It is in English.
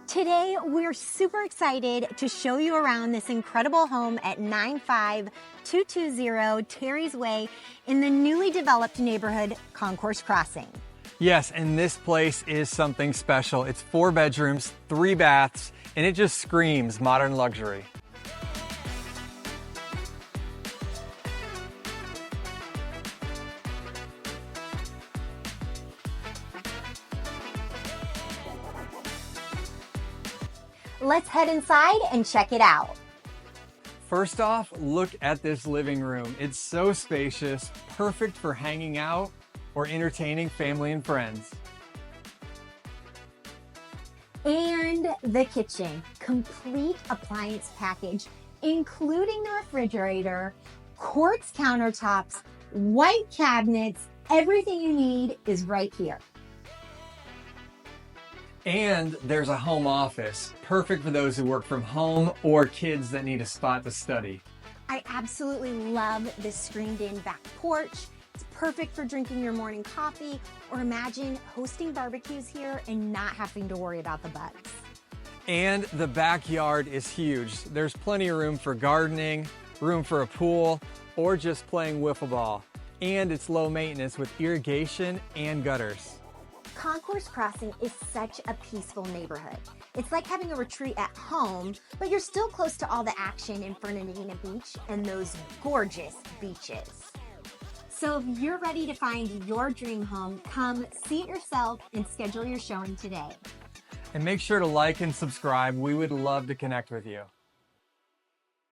Today, we're super excited to show you around this incredible home at 95220 Terry's Way in the newly developed neighborhood, Concourse Crossing. Yes, and this place is something special. It's 4 bedrooms, 3 baths, and it just screams modern luxury. Let's head inside and check it out. First off, look at this living room. It's so spacious, perfect for hanging out or entertaining family and friends. And the kitchen, complete appliance package, including the refrigerator, quartz countertops, white cabinets, everything you need is right here. And there's a home office, perfect for those who work from home or kids that need a spot to study. I absolutely love this screened-in back porch. It's perfect for drinking your morning coffee, or imagine hosting barbecues here and not having to worry about the bugs. And the backyard is huge. There's plenty of room for gardening, room for a pool, or just playing wiffle ball. And it's low maintenance with irrigation and gutters. Concourse Crossing is such a peaceful neighborhood. It's like having a retreat at home, but you're still close to all the action in Fernandina Beach and those gorgeous beaches. So if you're ready to find your dream home, come see it yourself and schedule your showing today. And make sure to like and subscribe. We would love to connect with you.